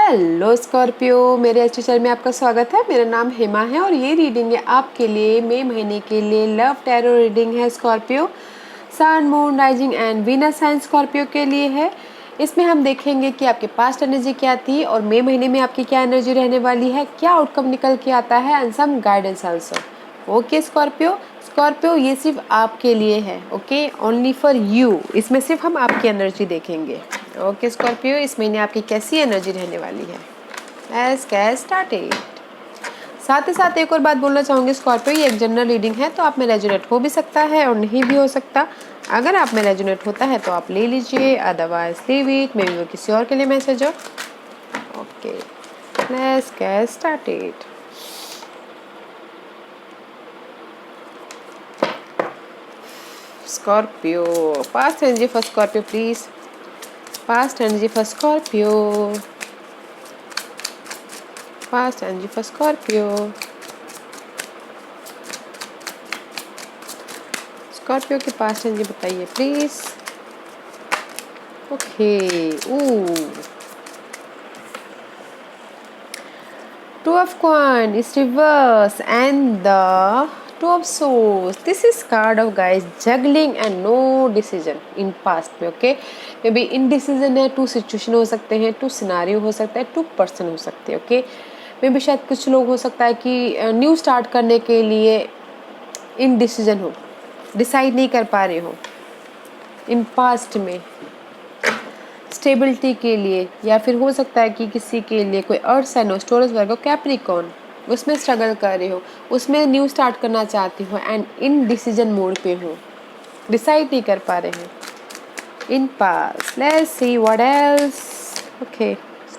Hello Scorpio, मेरे अच्छे channel में आपका स्वागत है। मेरा नाम हेमा है और ये रीडिंग है आपके लिए मई महीने के लिए लव टैरो रीडिंग है Scorpio. Sun, moon, rising and Venus sign Scorpio के लिए है। इसमें हम देखेंगे कि आपके पास्ट एनर्जी क्या थी और मई महीने में आपकी क्या एनर्जी रहने वाली है, क्या आउटकम निकल के आता है and some guidance also. Okay Scorpio ये सिर्फ आपके लिए है। Okay, only for you. इसमें सिर्फ हम आपकी एनर्जी देखेंगे। ओके स्कॉर्पियो, इस महीने आपकी कैसी एनर्जी रहने वाली है। As cash started. साथ ही साथ एक और बात बोलना चाहूँगी स्कॉर्पियो, ये एक जनरल रीडिंग है तो आप में रेजोनेट हो भी सकता है और नहीं भी हो सकता। अगर आप में रेजोनेट होता है तो आप ले लीजिए, otherwise leave it, may be वो किसी और के लिए मैसेज हो। Okay, let's get started. Scorpio, past energy for Scorpio please. Past energy for Scorpio. Past energy for Scorpio. Scorpio की past energy बताइए please. Okay, Two of Coins is reverse and the Two of Swords. This is card of guys juggling and no decision in past में. Okay, may be indecision है। To situation हो सकते हैं, to scenario हो सकता है, to person हो सकते हैं। ओके, मे बी शायद कुछ लोग हो सकता है कि न्यू स्टार्ट करने के लिए इनडिसीजन हो, डिसाइड नहीं कर पा रहे हो इन पास्ट में स्टेबिलिटी के लिए, या फिर हो सकता है कि किसी के लिए कोई अर्थ साइन हो, टॉरस वर्गो, कैप्रिकॉर्न, उसमें स्ट्रगल कर रहे हो, उसमें न्यू स्टार्ट करना चाहती हो एंड इन डिसीजन मोड पे हो, डिसाइड नहीं कर पा रहे हैं इन पास। Let's see what else. Okay,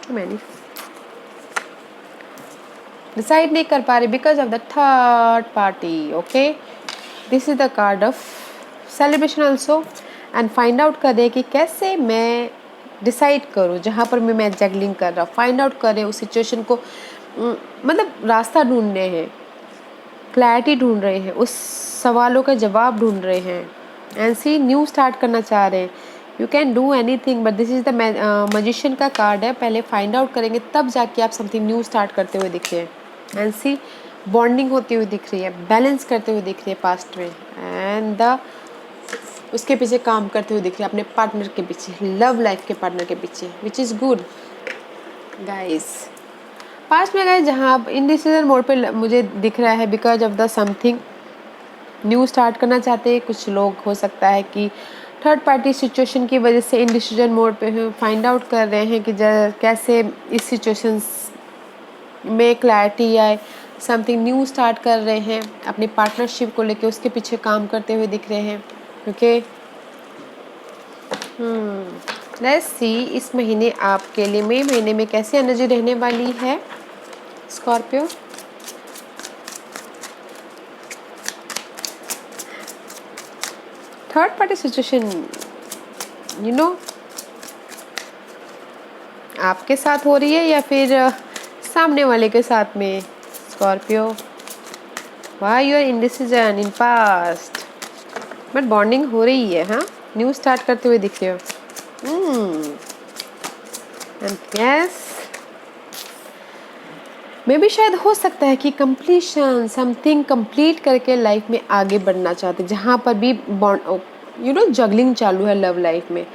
too many decide नहीं कर पा रहे because of the third party. Okay, this is the card of celebration also and find out करें कि कैसे मैं डिसाइड करूँ जहाँ पर मैं जगलिंग कर रहा हूँ। फाइंड आउट करें उस सिचुएशन को, मतलब रास्ता ढूंढ रहे हैं, क्लैरिटी ढूंढ रहे हैं, उस सवालों का जवाब ढूंढ रहे हैं एंड सी न्यू स्टार्ट करना चाह रहे हैं। You can do any thing but this is the magician का कार्ड है। पहले फाइंड आउट करेंगे तब जाके आप समथिंग न्यू स्टार्ट करते हुए दिख रहे हैं एंड सी बॉन्डिंग होती हुई दिख रही है, बैलेंस करते हुए दिख रही है पास्ट में एंड द उसके पीछे काम करते हुए दिख रहे हैं, अपने पार्टनर के पीछे, लव लाइफ के पार्टनर के पीछे, which is good guys. Past में गए जहाँ आप इनडिसीजन मोड पे मुझे दिख रहा है because of the something new start करना चाहते हैं। कुछ लोग हो सकता है कि थर्ड पार्टी सिचुएशन की वजह से इनडिसीजन मोड पे हैं, फाइंड आउट कर रहे हैं कि कैसे इस सिचुएशन में क्लैरिटी आए, समथिंग न्यू स्टार्ट कर रहे हैं, अपनी पार्टनरशिप को लेके उसके पीछे काम करते हुए दिख रहे हैं। ओके, लेट्स सी इस महीने आपके लिए मई महीने में कैसी एनर्जी रहने वाली है Scorpio. Third party situation you know आपके साथ हो रही है या फिर सामने वाले के साथ में Scorpio. Why you are indecision in past but bonding हो रही है। हाँ, न्यू स्टार्ट करते हुए दिख रहे हो। एंड यस, मे भी शायद हो सकता है कि कंप्लीशन, समथिंग कंप्लीट करके लाइफ में आगे बढ़ना चाहते हैं, जहाँ पर भी बॉन्ड जगलिंग चालू है लव लाइफ में,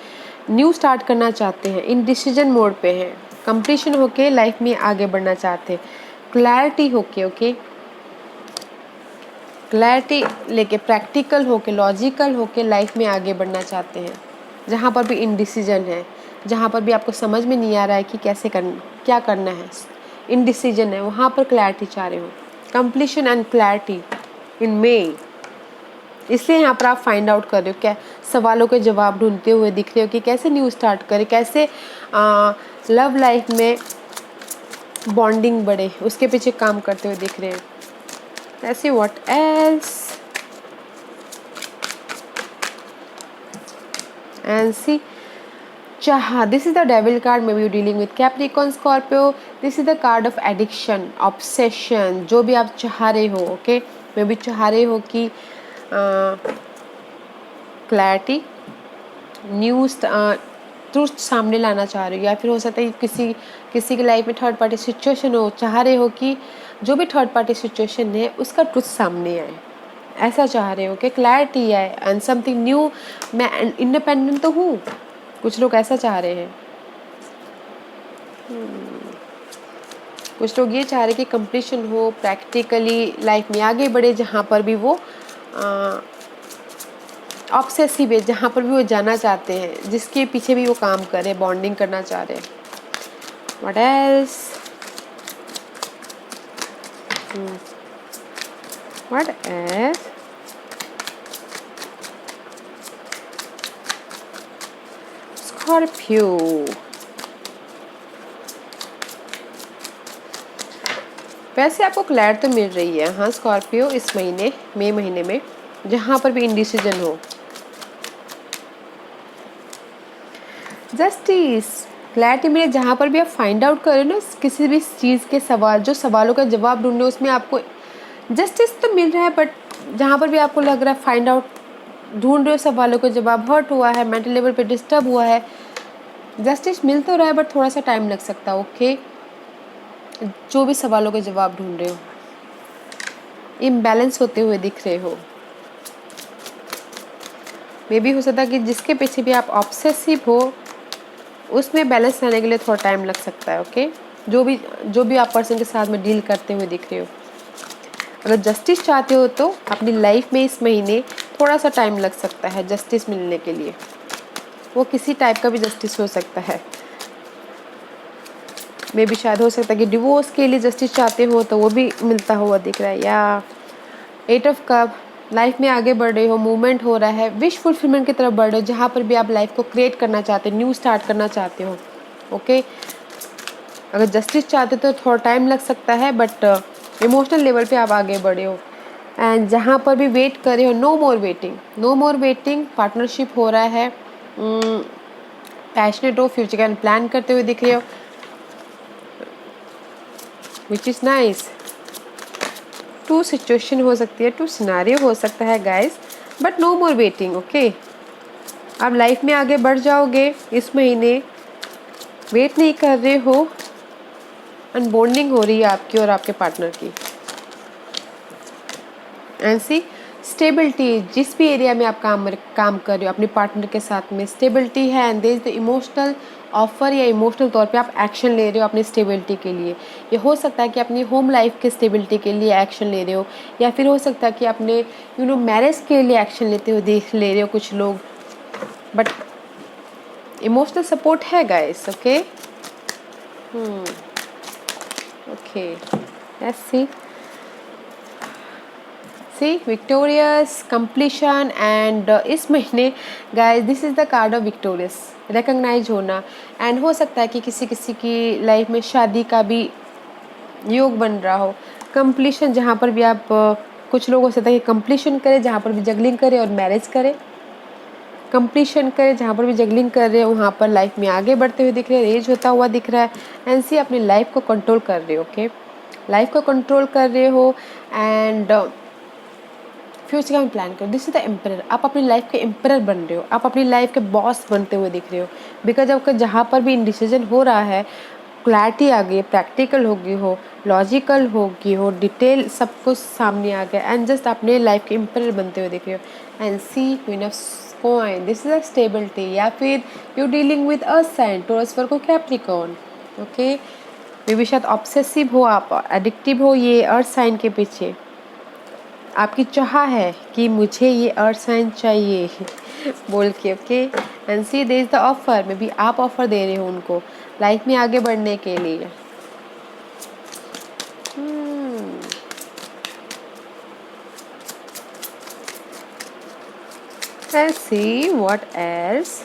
न्यू स्टार्ट करना चाहते हैं, इन डिसीजन मोड पे हैं, कंप्लीशन होके लाइफ में आगे बढ़ना चाहते हैं, क्लैरिटी होके, ओके, क्लैरिटी लेके, प्रैक्टिकल होके, लॉजिकल होके लाइफ में आगे बढ़ना चाहते हैं। जहाँ पर भी इनडिसीजन है, जहाँ पर भी आपको समझ में नहीं आ रहा है कि क्या करना है, इनडिसीजन है, वहाँ पर क्लैरिटी चाह रहे हो, कंप्लीशन एंड क्लैरिटी इन मे। इसलिए यहाँ पर आप फाइंड आउट कर रहे हो, क्या सवालों के जवाब ढूंढते हुए दिख रहे हो कि कैसे न्यू स्टार्ट करें, कैसे लव लाइफ में बॉन्डिंग बढ़े, उसके पीछे काम करते हुए दिख रहे हैं। Let's see what else. And see, Chaha. This is the devil card. Maybe you're dealing with Capricorn, Scorpio. This is the card of addiction, obsession. जो भी आप चाह रहे हो, okay? Maybe चाह रहे हो कि clarity, new ट्रूथ सामने लाना चाह रहे हो, या फिर हो सकता है किसी किसी की लाइफ में थर्ड पार्टी सिचुएशन हो, चाह रहे हो कि जो भी थर्ड पार्टी सिचुएशन है उसका ट्रूथ सामने आए, ऐसा चाह रहे हो कि क्लैरिटी आए एंड समथिंग न्यू, मैं इंडिपेंडेंट तो हूँ, कुछ लोग ऐसा चाह रहे हैं। कुछ लोग ये चाह रहे हैं कि कंप्लीशन हो, प्रैक्टिकली लाइफ में आगे बढ़े, जहाँ पर भी वो ऑब्सेसिव है, जहाँ पर भी वो जाना चाहते हैं, जिसके पीछे भी वो काम कर रहे हैं, बॉन्डिंग करना चाह रहे हैं। What else? What else? Scorpio, वैसे आपको क्लैरिटी तो मिल रही है, हाँ स्कॉर्पियो, इस महीने मई महीने में, जहाँ पर भी इनडिसीजन हो। जस्टिस, क्लैरिटी मिले, जहाँ पर भी आप फाइंड आउट करें ना किसी भी चीज़ के सवाल, जो सवालों का जवाब ढूंढने, उसमें आपको जस्टिस तो मिल रहा है, बट जहाँ पर भी आपको लग रहा है फाइंड आउट ढूंढ रहे हो सवालों का जवाब, हर्ट हुआ है, मेंटल लेवल पे डिस्टर्ब हुआ है, जस्टिस मिल तो रहा है बट थोड़ा सा टाइम लग सकता है। ओके, जो भी सवालों के जवाब ढूंढ रहे हो, इम्बैलेंस होते हुए दिख रहे हो, मे भी हो सकता है कि जिसके पीछे भी आप ऑब्सेसिव हो उसमें बैलेंस लाने के लिए थोड़ा टाइम लग सकता है। ओके, जो भी आप पर्सन के साथ में डील करते हुए दिख रहे हो, अगर जस्टिस चाहते हो तो अपनी लाइफ में इस महीने थोड़ा सा टाइम लग सकता है जस्टिस मिलने के लिए। वो किसी टाइप का भी जस्टिस हो सकता है, मे भी शायद हो सकता है कि डिवोर्स के लिए जस्टिस चाहते हो तो वो भी मिलता हुआ दिख रहा है। या 8 ऑफ कप, लाइफ में आगे बढ़ रहे हो, मूवमेंट हो रहा है, विश फुलफिलमेंट की तरफ बढ़ रहे हो, जहाँ पर भी आप लाइफ को क्रिएट करना चाहते हो, न्यू स्टार्ट करना चाहते हो। ओके, अगर जस्टिस चाहते हो तो थोड़ा टाइम लग सकता है, बट इमोशनल लेवल पे आप आगे बढ़े हो। एंड जहाँ पर भी वेट कर रहे हो, no more waiting, no more waiting, partnership हो रहा है, पैशनेट हो, फ्यूचर का प्लान करते हुए दिख रहे हो, विच इज़ नाइस। 2 सिचुएशन हो सकती है, 2 सिनारियो हो सकता है guys, but no more waiting. Okay, आप लाइफ में आगे बढ़ जाओगे इस महीने, वेट नहीं कर रहे हो, अनबॉन्डिंग हो रही है आपकी और आपके पार्टनर की। ऐसी स्टेबिलिटी, जिस भी एरिया में आप काम कर रहे हो अपने पार्टनर के साथ में, स्टेबिलिटी है, and there is the emotional offer, या इमोशनल तौर पे आप एक्शन ले रहे हो अपनी स्टेबिलिटी के लिए। ये हो सकता है कि अपनी होम लाइफ के स्टेबिलिटी के लिए एक्शन ले रहे हो, या फिर हो सकता है कि अपने मैरिज के लिए एक्शन ले रहे हो कुछ लोग, बट इमोशनल सपोर्ट है guys. Okay, okay, let's see victorious, completion, and इस महीने guys this is the card of victorious, recognise होना। एंड हो सकता है कि किसी किसी की लाइफ में शादी का भी योग बन रहा हो, कंप्लीशन, जहाँ पर भी आप कुछ लोग हो सकता है कि कंप्लीशन करें, जहाँ पर भी जगलिंग करें, और मैरिज करें, कंप्लीशन करें, जहाँ पर भी जगलिंग कर रहे हो वहाँ पर लाइफ में आगे बढ़ते हुए दिख रहे हैं, रेज होता हुआ दिख रहा है, एंड सी अपनी लाइफ को कंट्रोल कर रहे हो। ओके, लाइफ को कंट्रोल कर रहे हो, एंड फ्यूचर का प्लान करो। दिस इज द एम्परर, आप अपनी लाइफ के एम्परर बन रहे हो, आप अपनी लाइफ के बॉस बनते हुए दिख रहे हो, बिकॉज आपका जहाँ पर भी इंडिसीजन हो रहा है, क्लैरिटी आ गई, प्रैक्टिकल हो गई हो, लॉजिकल हो गई हो, डिटेल सब कुछ सामने आ गया, एंड जस्ट अपने लाइफ के एम्परर बनते हुए दिख रहे हो। And see queen of coin, this is a stability, या फिर you dealing with earth sign, Taurus, Virgo, Capricorn. Okay, maybe शायद ऑब्सेसिव हो आप, एडिक्टिव हो ये अर्थ साइन के पीछे, आपकी चाह है कि मुझे ये अर्थ साइन चाहिए बोल के। Okay, and see there is the offer, maybe आप ऑफर दे रहे हो उनको लाइफ में आगे बढ़ने के लिए। एंड सी व्हाट एल्स,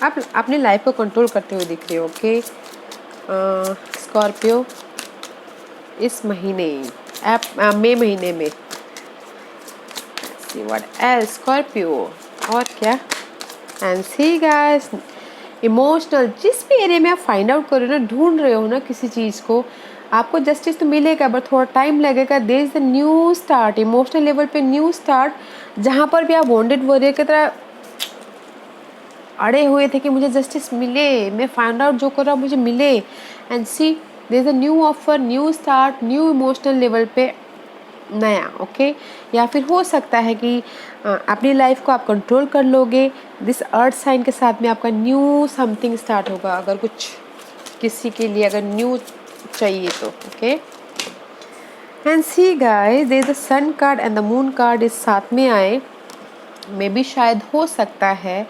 आप अपनी लाइफ को कंट्रोल करते हुए दिख रहे हो। ओके, स्कॉर्पियो, इस महीने मई महीने में, व्हाट एल्स स्कॉर्पियो, और क्या। एंड सी गाइस, इमोशनल, जिस भी एरिया में आप फाइंड आउट कर रहे हो ना, ढूंढ रहे हो ना किसी चीज़ को, आपको जस्टिस तो मिलेगा बट थोड़ा टाइम लगेगा। There is the new start, emotional level पे न्यू स्टार्ट, जहाँ पर भी आप वॉन्डेड वॉरियर की तरह अड़े हुए थे कि मुझे जस्टिस मिले, मैं फाइंड आउट जो कर रहा हूँ मुझे मिले, and see there is a new offer, new start, new emotional level पे नया, ओके। या फिर हो सकता है कि अपनी लाइफ को आप कंट्रोल कर लोगे। दिस अर्थ साइन के साथ में आपका न्यू समथिंग स्टार्ट होगा, अगर कुछ किसी के लिए अगर न्यू चाहिए तो, okay. And see guys, there is the sun card and the moon card इस साथ में आए, मे बी शायद हो सकता है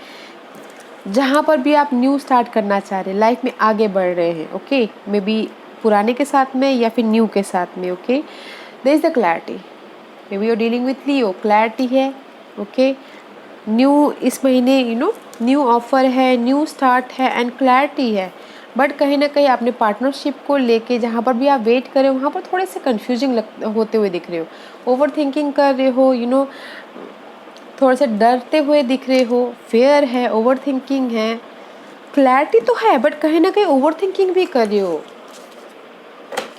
जहाँ पर भी आप न्यू स्टार्ट करना चाह रहे हैं, लाइफ में आगे बढ़ रहे हैं, ओके, मे बी पुराने के साथ में या फिर न्यू के साथ में, okay. There is the clarity, maybe you dealing with Leo, clarity है, ओके। न्यू इस महीने न्यू ऑफर है, न्यू स्टार्ट है एंड क्लैरिटी है, बट कहीं ना कहीं अपने पार्टनरशिप को लेके जहाँ पर भी आप वेट कर रहे हो वहाँ पर थोड़े से कंफ्यूजिंग होते हुए दिख रहे हो, ओवर थिंकिंग कर रहे हो, थोड़ा सा डरते हुए दिख रहे हो, फेयर है, ओवर थिंकिंग है, क्लैरिटी तो है बट कहीं ना कहीं ओवर थिंकिंग भी कर रहे हो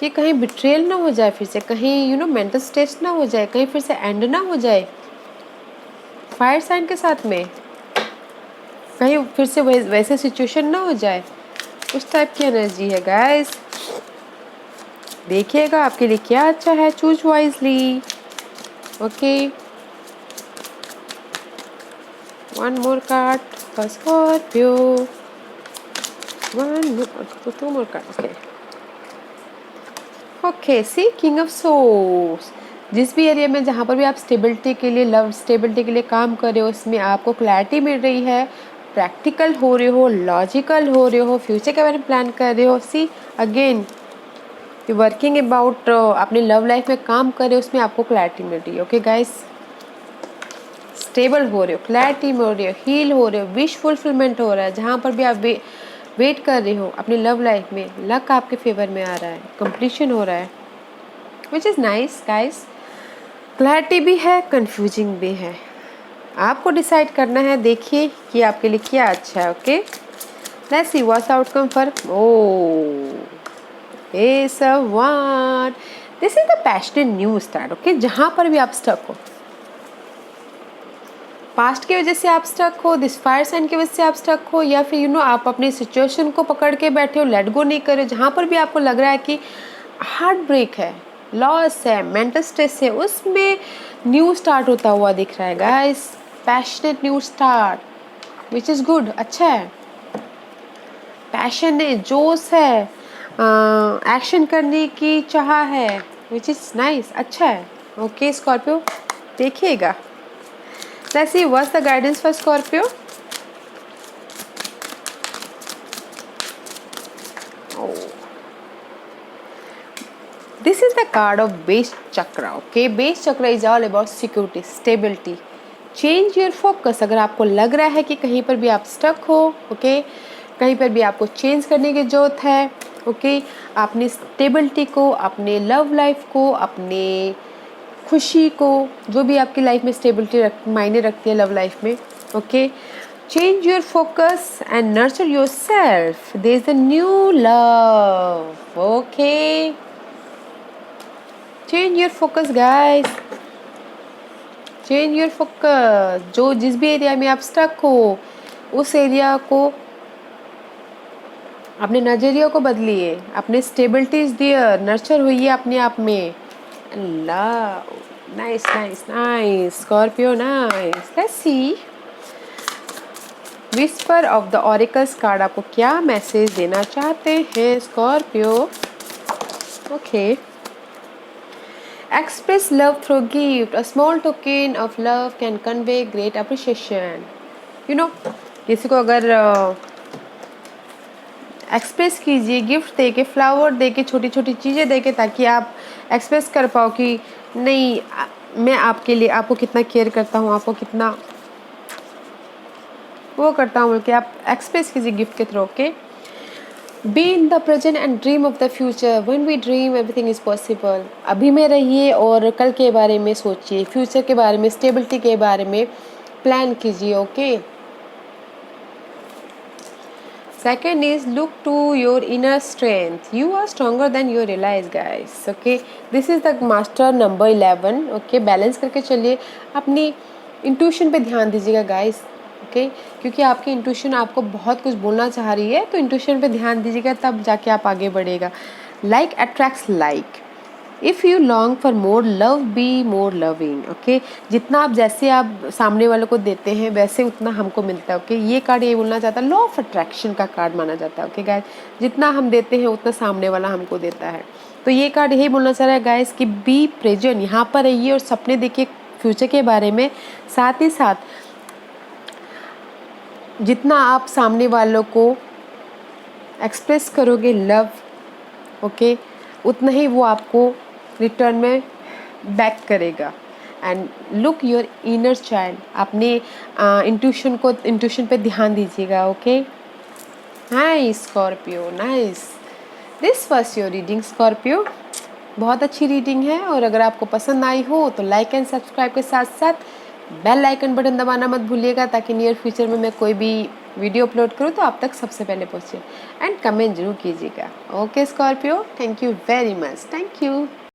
कि कहीं बिट्रेल ना हो जाए, फिर से कहीं मेंटल स्ट्रेस ना हो जाए, कहीं फिर से एंड ना हो जाए फायर साइन के साथ में, कहीं फिर से वैसे सिचुएशन ना हो जाए, उस टाइप की एनर्जी है गाइस। देखिएगा आपके लिए क्या अच्छा है, choose wisely, okay. One more card for Scorpio, two more cards, okay. Okay, see king of source, जिस भी एरिया में जहाँ पर भी आप स्टेबिलिटी के लिए, लव स्टेबिलिटी के लिए काम कर रहे हो, उसमें आपको क्लैरिटी मिल रही है, प्रैक्टिकल हो रहे हो, लॉजिकल हो रहे हो, फ्यूचर के बारे में प्लान कर रहे हो। See again you working about, अपने लव लाइफ में काम कर रहे हो, उसमें आपको क्लैरिटी मिल रही है, ओके गाइस। स्टेबल हो रहे हो, क्लैरिटी में हो रहे हो, हील हो रहे हो, विश फुलफिलमेंट हो रहा है, जहाँ पर भी आप वेट कर रहे हो अपनी लव लाइफ में, लक आपके फेवर में आ रहा है, कंप्लीशन हो रहा है, which is nice guys. Clarity भी है, कंफ्यूजिंग भी है, आपको डिसाइड करना है। देखिए कि आपके लिए क्या अच्छा है, okay. Let's see what's outcome for ace of wand. This is the passionate new start, okay. जहाँ पर भी आप स्टक हो, पास्ट की वजह से आप स्टक हो, दिस फायर साइन की वजह से आप स्टक हो, या फिर आप अपनी सिचुएशन को पकड़ के बैठे हो, लेट गो नहीं करे, जहाँ पर भी आपको लग रहा है कि हार्ट ब्रेक है, लॉस है, मेंटल स्ट्रेस है, उसमें न्यू स्टार्ट होता हुआ दिख रहा है guys. Passionate new start which is good, अच्छा है, पैशन है, जोश है, एक्शन करने की चाह है, विच इज़ नाइस, अच्छा है, ओके स्कॉर्पियो। देखिएगा, let's see what's the guidance for Scorpio. Oh, this is the card of base chakra, okay. base chakra is all about security, stability, change your focus। अगर आपको लग रहा है कि कहीं पर भी आप स्टक हो, ओके, कहीं पर भी आपको चेंज करने की जरूरत है, ओके, अपनी स्टेबिलिटी को, अपने लव लाइफ को, अपने खुशी को, जो भी आपकी लाइफ में स्टेबिलिटी मायने रखती है लव लाइफ में, okay. Change your focus and nurture yourself, there is a new love, okay. Change your focus guys, change your focus. जो जिस भी एरिया में आप स्टक हो, उस एरिया को, अपने नजरिया को बदलिए, अपने स्टेबिलिटी इज देयर, नर्चर होइए अपने आप में। Love, nice, nice, nice, Scorpio, nice. Let's see. Whisper of the Oracles card आपको क्या मैसेज देना चाहते हैं Scorpio? Okay. Express love through gift. A small token of love can convey great appreciation. किसी को अगर एक्सप्रेस कीजिए, गिफ्ट दे के, फ्लावर दे के, छोटी छोटी चीज़ें दे के, ताकि आप एक्सप्रेस कर पाओ कि नहीं, मैं आपके लिए, आपको कितना केयर करता हूँ, आपको कितना वो करता हूँ, कि आप एक्सप्रेस कीजिए गिफ्ट के through, okay. Be in the present and dream of the future. When we dream everything is possible. अभी में रहिए और कल के बारे में सोचिए, फ्यूचर के बारे में, स्टेबिलिटी के बारे में प्लान कीजिए, okay. Second is look to your inner strength. You are stronger than you realize, guys. Okay, this is the master number 11. Okay, balance करके चलिए, अपनी इंट्यूशन पे ध्यान दीजिएगा guys. ओके क्योंकि आपकी इंट्यूशन आपको बहुत कुछ बोलना चाह रही है, तो इंट्यूशन पे ध्यान दीजिएगा, तब जाके आप आगे बढ़ेगा। Like attracts like, if you long for more love be more loving. Okay जितना आप जैसे आप सामने वालों को देते हैं वैसे उतना हमको मिलता है। ओके ये कार्ड ये बोलना चाहता है, लॉ ऑफ अट्रैक्शन का कार्ड माना जाता है। ओके गाइस, जितना हम देते हैं उतना सामने वाला हमको देता है। तो ये कार्ड यही बोलना चाह रहा है गाइस कि बी प्रेजेंट, यहाँ पर रहिए और सपने देखिए फ्यूचर के बारे में। साथ ही साथ जितना आप सामने वालों को एक्सप्रेस करोगे लव, ओके उतना ही वो आपको रिटर्न में बैक करेगा। And look your inner child, अपने इंट्यूशन पे ध्यान दीजिएगा। Okay nice Scorpio, nice. This was your reading Scorpio. बहुत अच्छी रीडिंग है, और अगर आपको पसंद आई हो तो लाइक एंड सब्सक्राइब के साथ साथ बेल आइकन बटन दबाना मत भूलिएगा, ताकि नियर फ्यूचर में मैं कोई भी वीडियो अपलोड करूँ तो आप तक सबसे पहले पहुँचे। एंड कमेंट जरूर कीजिएगा। Okay Scorpio, thank you very much, thank you.